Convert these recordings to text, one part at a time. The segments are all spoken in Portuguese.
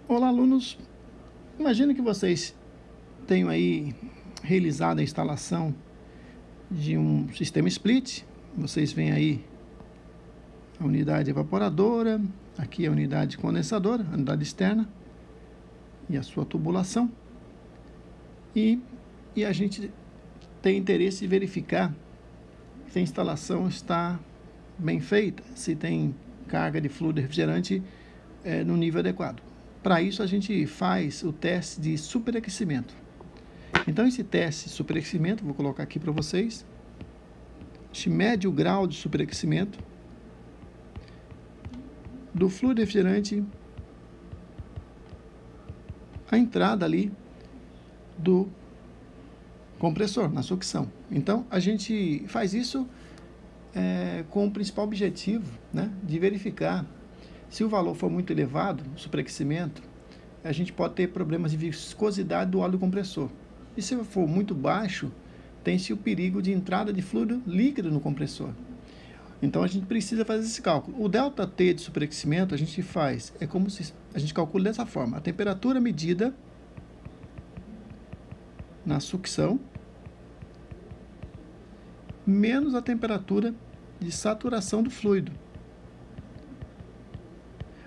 Olá, alunos. Imagino que vocês tenham aí realizado a instalação de um sistema split. Vocês veem aí a unidade evaporadora, aqui a unidade condensadora, a unidade externa e a sua tubulação. E a gente tem interesse em verificar se a instalação está bem feita, se tem carga de fluido refrigerante no nível adequado. Para isso, a gente faz o teste de superaquecimento. Então, esse teste de superaquecimento, vou colocar aqui para vocês. A gente mede o grau de superaquecimento do fluido refrigerante à entrada ali do compressor, na sucção. Então, a gente faz isso com o principal objetivo, né, de verificar se o valor for muito elevado, o superaquecimento, a gente pode ter problemas de viscosidade do óleo compressor. E se for muito baixo, tem-se o perigo de entrada de fluido líquido no compressor. Então, a gente precisa fazer esse cálculo. O ΔT de superaquecimento, a gente faz, é como se a gente calcula dessa forma. A temperatura medida na sucção menos a temperatura de saturação do fluido.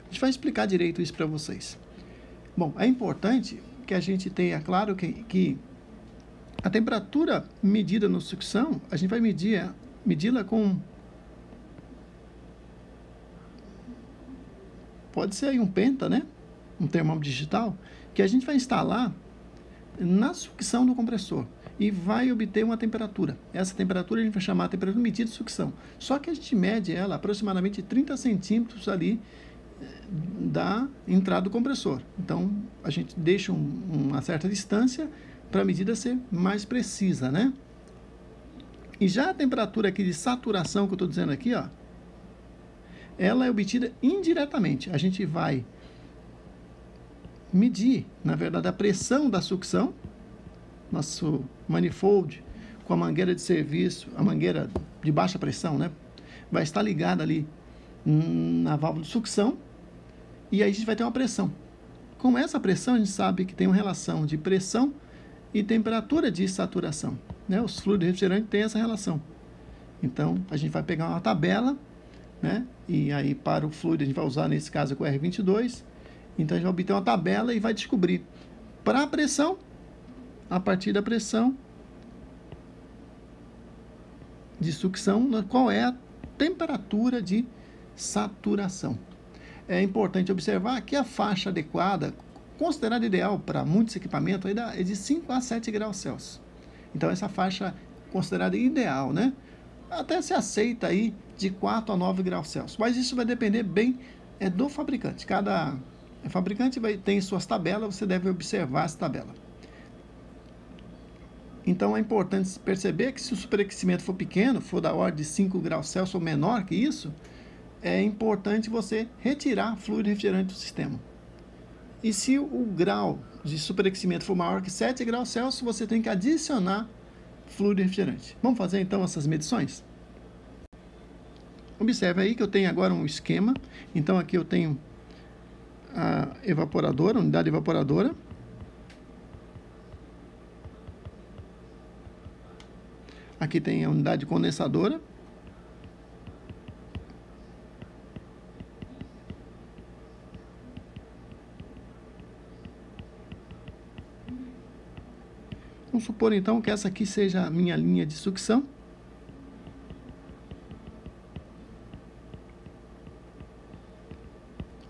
A gente vai explicar direito isso para vocês. Bom, é importante que a gente tenha claro que a temperatura medida na sucção, a gente vai medi-la com... Pode ser aí um penta, né? Um termômetro digital, que a gente vai instalar na sucção do compressor e vai obter uma temperatura. Essa temperatura a gente vai chamar de temperatura medida de sucção. Só que a gente mede ela aproximadamente 30 centímetros ali da entrada do compressor. Então, a gente deixa uma certa distância para a medida ser mais precisa, né? E já a temperatura aqui de saturação que eu estou dizendo aqui, ó, ela é obtida indiretamente. A gente vai medir, na verdade, a pressão da sucção, nosso manifold com a mangueira de serviço, a mangueira de baixa pressão, né? Vai estar ligada ali na válvula de sucção, e aí a gente vai ter uma pressão. Com essa pressão, a gente sabe que tem uma relação de pressão e temperatura de saturação, né? Os fluidos refrigerantes têm essa relação. Então, a gente vai pegar uma tabela, né? E aí, para o fluido, a gente vai usar, nesse caso, o R22. Então, a gente vai obter uma tabela e vai descobrir, para a pressão, a partir da pressão de sucção, qual é a temperatura de saturação. É importante observar que a faixa adequada, considerada ideal para muitos equipamentos, é de 5 a 7 graus Celsius. Então, essa faixa é considerada ideal, né? Até se aceita aí de 4 a 9 graus Celsius. Mas isso vai depender bem do fabricante. Cada fabricante tem suas tabelas, você deve observar essa tabela. Então, é importante perceber que se o superaquecimento for pequeno, for da ordem de 5 graus Celsius ou menor que isso, é importante você retirar fluido refrigerante do sistema. E se o grau de superaquecimento for maior que 7 graus Celsius, você tem que adicionar fluido refrigerante. Vamos fazer então essas medições? Observe aí que eu tenho agora um esquema. Então, aqui eu tenho a evaporadora, a unidade evaporadora. Aqui tem a unidade condensadora. Vamos supor, então, que essa aqui seja a minha linha de sucção.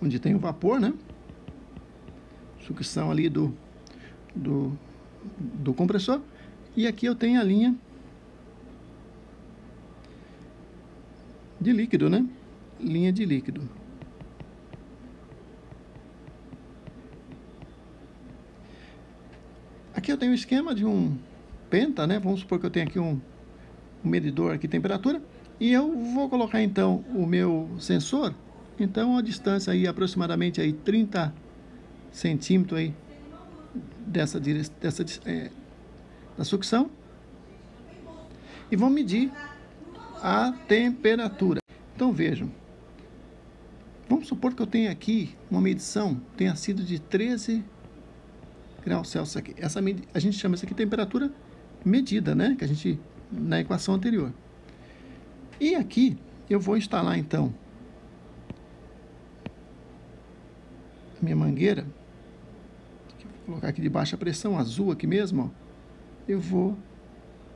Onde tem o vapor, né? Sucção ali do compressor. E aqui eu tenho a linha de líquido, né? Linha de líquido. Aqui eu tenho o esquema de um penta, né? Vamos supor que eu tenho aqui um medidor aqui de temperatura. E eu vou colocar, então, o meu sensor. Então, a distância aí, aproximadamente aí 30 centímetros aí da sucção. E vamos medir a temperatura. Então, vejam. Vamos supor que eu tenha aqui uma medição, tenha sido de 13 graus Celsius aqui. A gente chama isso aqui de temperatura medida, né? Que a gente, na equação anterior. E aqui, eu vou instalar, então, a minha mangueira. Vou colocar aqui de baixa pressão, azul aqui mesmo, ó. Eu vou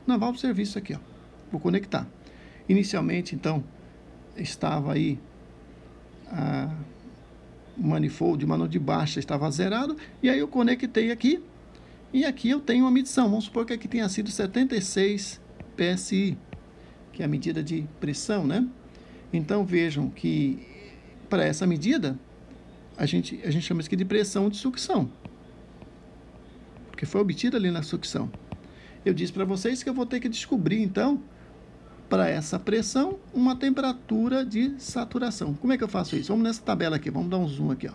na válvula de serviço aqui, ó. Vou conectar. Inicialmente, então, estava aí o manifold, o mano de baixa estava zerado, e aí eu conectei aqui, e aqui eu tenho uma medição. Vamos supor que aqui tenha sido 76 PSI, que é a medida de pressão, né? Então, vejam que para essa medida, a gente chama isso aqui de pressão de sucção, porque foi obtida ali na sucção. Eu disse para vocês que eu vou ter que descobrir, então, para essa pressão, uma temperatura de saturação. Como é que eu faço isso? Vamos nessa tabela aqui, vamos dar um zoom aqui, ó.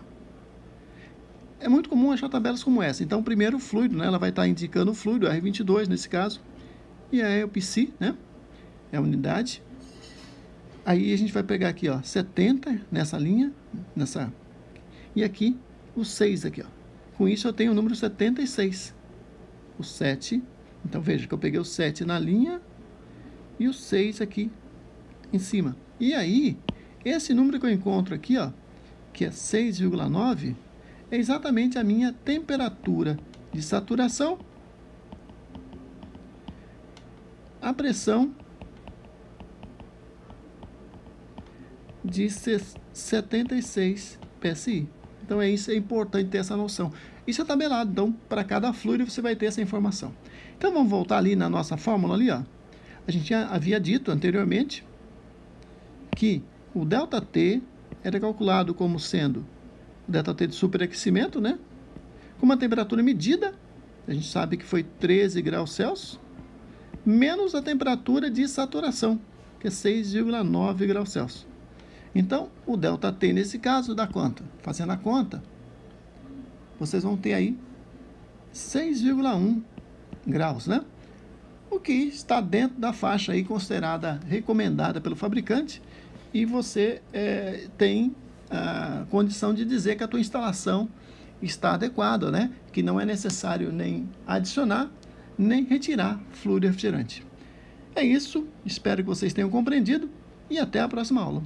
É muito comum achar tabelas como essa. Então, primeiro o fluido, né? Ela vai estar indicando o fluido, R22 nesse caso, e aí o psi, né? É a unidade. Aí a gente vai pegar aqui, ó, 70 nessa linha, e aqui o 6 aqui, ó. Com isso eu tenho o número 76. O 7, então veja que eu peguei o 7 na linha e o 6 aqui em cima. E aí, esse número que eu encontro aqui, ó, que é 6,9, é exatamente a minha temperatura de saturação, a pressão de 76 PSI. Então, é importante ter essa noção. Isso é tabelado, então, para cada fluido você vai ter essa informação. Então, vamos voltar ali na nossa fórmula ali, ó. A gente havia dito anteriormente que o ΔT era calculado como sendo o ΔT de superaquecimento, né? Com uma temperatura medida, a gente sabe que foi 13 graus Celsius, menos a temperatura de saturação, que é 6,9 graus Celsius. Então, o ΔT nesse caso dá quanto? Fazendo a conta, vocês vão ter aí 6,1 graus, né? O que está dentro da faixa aí considerada recomendada pelo fabricante, e você tem a condição de dizer que a tua instalação está adequada, né? Que não é necessário nem adicionar, nem retirar fluido refrigerante. É isso, espero que vocês tenham compreendido e até a próxima aula.